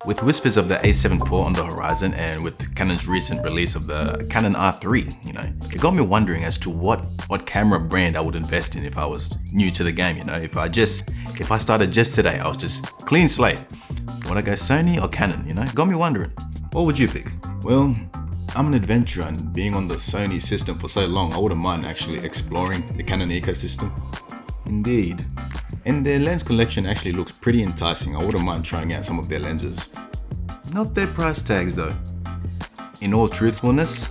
With whispers of the A7 IV on the horizon and with Canon's recent release of the Canon R3, it got me wondering as to what camera brand I would invest in if I was new to the game, if I started just today, I was just clean slate. Would I go Sony or Canon, Got me wondering. What would you pick? Well, I'm an adventurer and being on the Sony system for so long, I wouldn't mind actually exploring the Canon ecosystem. Indeed. And their lens collection actually looks pretty enticing. I wouldn't mind trying out some of their lenses. Not their price tags though. In all truthfulness,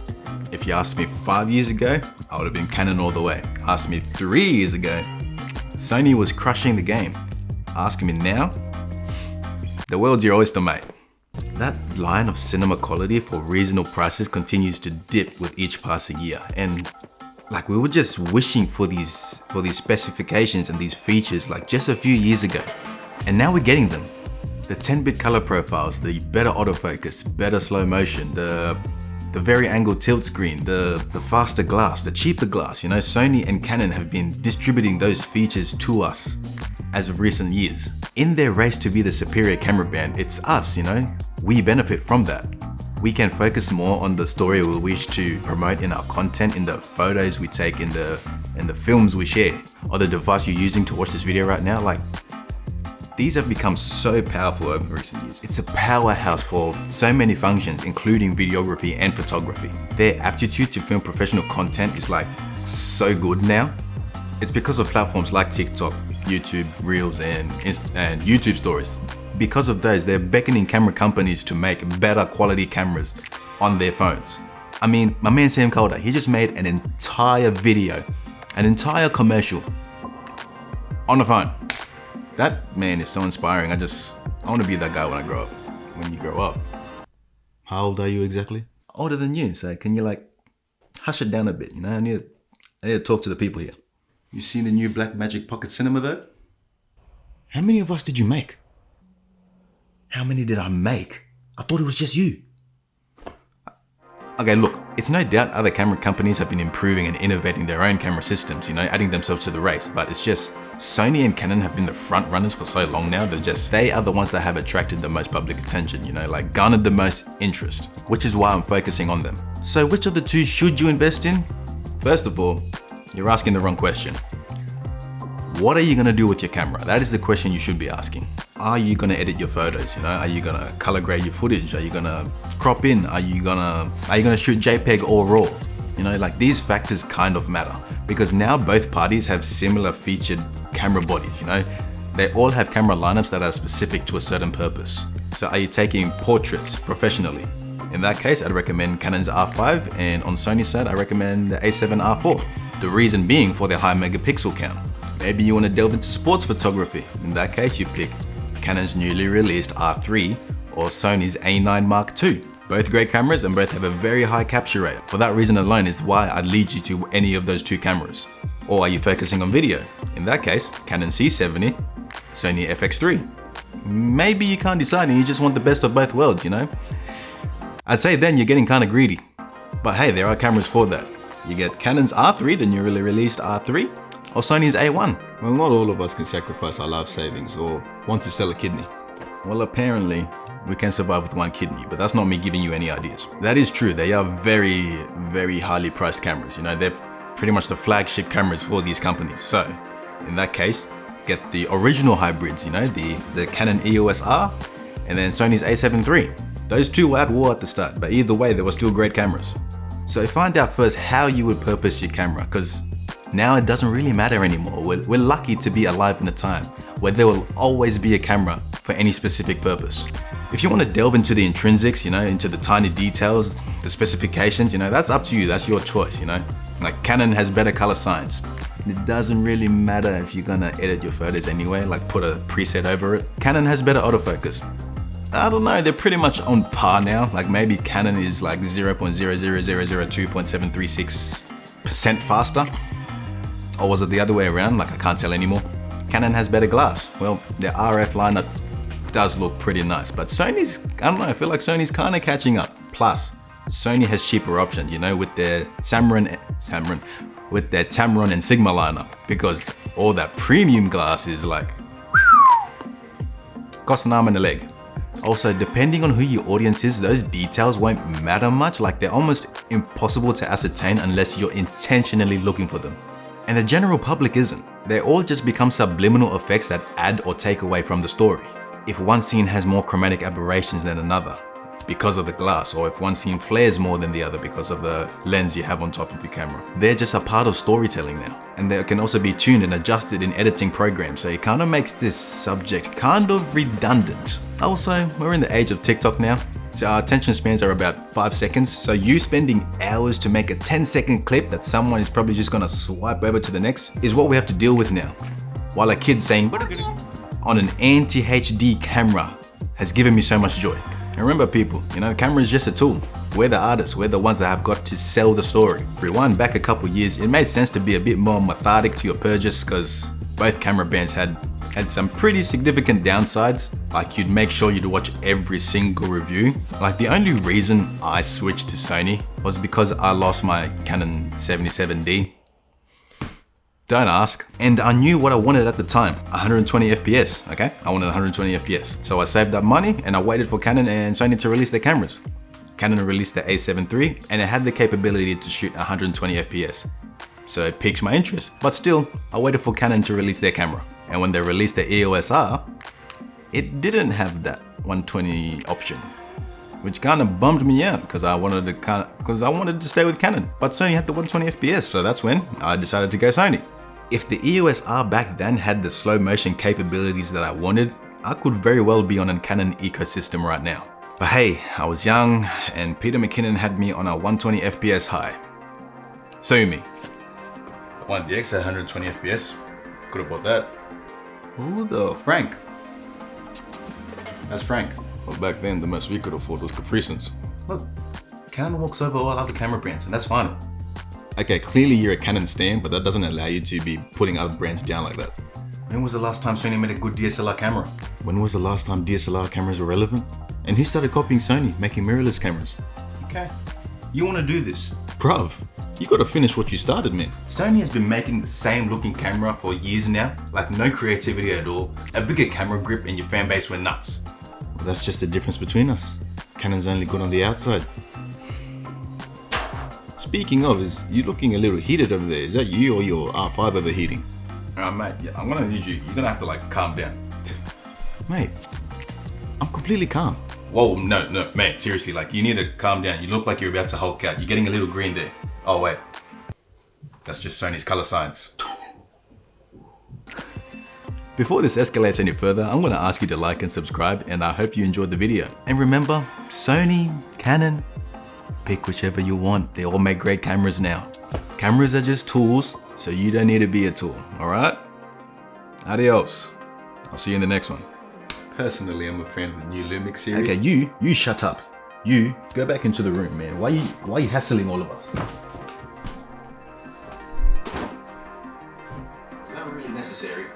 if you asked me 5 years ago, I would have been Canon all the way. Asked me 3 years ago, Sony was crushing the game. Asking me now, the world's your oyster, mate. That line of cinema quality for reasonable prices continues to dip with each passing year, and we were just wishing for these specifications and these features just a few years ago, and now we're getting them. The 10-bit color profiles, the better autofocus, better slow motion, the very angle tilt screen, the faster glass, the cheaper glass. Sony and Canon have been distributing those features to us as of recent years. In their race to be the superior camera brand, it's us, we benefit from that. We can focus more on the story we wish to promote in our content, in the photos we take, in the films we share, or the device you're using to watch this video right now. These have become so powerful over recent years. It's a powerhouse for so many functions, including videography and photography. Their aptitude to film professional content is so good now. It's because of platforms like TikTok, YouTube Reels, and YouTube Stories. Because of those, they're beckoning camera companies to make better quality cameras on their phones. I mean, my man Sam Calder, he just made an entire video, an entire commercial on the phone. That man is so inspiring. I want to be that guy when I grow up. When you grow up. How old are you exactly? Older than you, so can you hush it down a bit, I need to talk to the people here. You seen the new Blackmagic Pocket Cinema though? How many of us did you make? How many did I make? I thought it was just you. Okay, look, it's no doubt other camera companies have been improving and innovating their own camera systems, adding themselves to the race, but it's just Sony and Canon have been the front runners for so long now that they are the ones that have attracted the most public attention, garnered the most interest, which is why I'm focusing on them. So which of the two should you invest in? First of all, you're asking the wrong question. What are you gonna do with your camera? That is the question you should be asking. Are you gonna edit your photos? Are you gonna color grade your footage? Are you gonna crop in? Are you gonna shoot JPEG or RAW? These factors kind of matter because now both parties have similar featured camera bodies. They all have camera lineups that are specific to a certain purpose. So are you taking portraits professionally? In that case, I'd recommend Canon's R5, and on Sony's side, I recommend the A7 R4. The reason being for their high megapixel count. Maybe you want to delve into sports photography. In that case, you pick Canon's newly released R3 or Sony's A9 Mark II. Both great cameras and both have a very high capture rate. For that reason alone is why I'd lead you to any of those two cameras. Or are you focusing on video? In that case, Canon C70, Sony FX3. Maybe you can't decide and you just want the best of both worlds, I'd say then you're getting kind of greedy. But hey, there are cameras for that. You get Canon's R3, the newly released R3, or Sony's A1. Well, not all of us can sacrifice our life savings or want to sell a kidney. Well, apparently, we can survive with one kidney, but that's not me giving you any ideas. That is true, they are very, very highly priced cameras. They're pretty much the flagship cameras for these companies. So, in that case, get the original hybrids, the Canon EOS R and then Sony's A7 III. Those two were at war at the start, but either way, they were still great cameras. So find out first how you would purpose your camera, because now it doesn't really matter anymore. We're lucky to be alive in a time where there will always be a camera for any specific purpose. If you want to delve into the intrinsics, into the tiny details, the specifications, that's up to you, that's your choice, Canon has better color science. It doesn't really matter if you're gonna edit your photos anyway, put a preset over it. Canon has better autofocus. I don't know, they're pretty much on par now. Maybe Canon is 0.00002.736% faster. Or was it the other way around? I can't tell anymore. Canon has better glass. Well, their RF lineup does look pretty nice, but Sony's, I don't know, I feel like Sony's kind of catching up. Plus, Sony has cheaper options, with their Tamron and Sigma lineup, because all that premium glass is cost an arm and a leg. Also, depending on who your audience is, those details won't matter much, like they're almost impossible to ascertain unless you're intentionally looking for them. And the general public isn't. They all just become subliminal effects that add or take away from the story. If one scene has more chromatic aberrations than another, it's because of the glass, or if one scene flares more than the other because of the lens you have on top of your camera. They're just a part of storytelling now, and they can also be tuned and adjusted in editing programs, so it kind of makes this subject kind of redundant. Also, we're in the age of TikTok now, so our attention spans are about 5 seconds, so you spending hours to make a 10-second clip that someone is probably just gonna swipe over to the next is what we have to deal with now. While a kid saying on an anti-HD camera has given me so much joy. And remember people, the camera is just a tool. We're the artists, we're the ones that have got to sell the story. Rewind back a couple years, it made sense to be a bit more methodic to your purchase because both camera brands had some pretty significant downsides. Like you'd make sure you'd watch every single review. Like the only reason I switched to Sony was because I lost my Canon 77D. Don't ask. And I knew what I wanted at the time, 120 FPS, okay? I wanted 120 FPS. So I saved up money and I waited for Canon and Sony to release their cameras. Canon released the A7 III and it had the capability to shoot 120 FPS. So it piqued my interest. But still, I waited for Canon to release their camera. And when they released the EOS R, it didn't have that 120 option, which kind of bummed me out because I wanted to stay with Canon. But Sony had the 120 FPS, so that's when I decided to go Sony. If the EOS R back then had the slow motion capabilities that I wanted, I could very well be on a Canon ecosystem right now. But hey, I was young and Peter McKinnon had me on a 120 FPS high. Sue me. The 1DX at 120 FPS. Could have bought that. Who the Frank? That's Frank. Well, back then the most we could afford was Capricens. Look, Canon walks over all other camera brands and that's fine. Okay, clearly you're a Canon stan, but that doesn't allow you to be putting other brands down like that. When was the last time Sony made a good DSLR camera? When was the last time DSLR cameras were relevant? And who started copying Sony, making mirrorless cameras? Okay, you wanna do this? Bruv, you gotta finish what you started, man. Sony has been making the same looking camera for years now, like no creativity at all, a bigger camera grip and your fan base went nuts. Well, that's just the difference between us. Canon's only good on the outside. Speaking of, you looking a little heated over there. Is that you or your R5 overheating? Mate, yeah, I'm gonna need you. You're gonna have to like calm down. Mate, I'm completely calm. Whoa, no, mate, seriously, like you need to calm down. You look like you're about to Hulk out. You're getting a little green there. Oh wait, that's just Sony's color science. Before this escalates any further, I'm gonna ask you to like and subscribe, and I hope you enjoyed the video. And remember, Sony, Canon, pick whichever you want. They all make great cameras now. Cameras are just tools, so you don't need to be a tool, all right? Adios. I'll see you in the next one. Personally, I'm a fan of the new Lumix series. Okay, you shut up. You go back into the room, man. Why are you hassling all of us? Is that really necessary?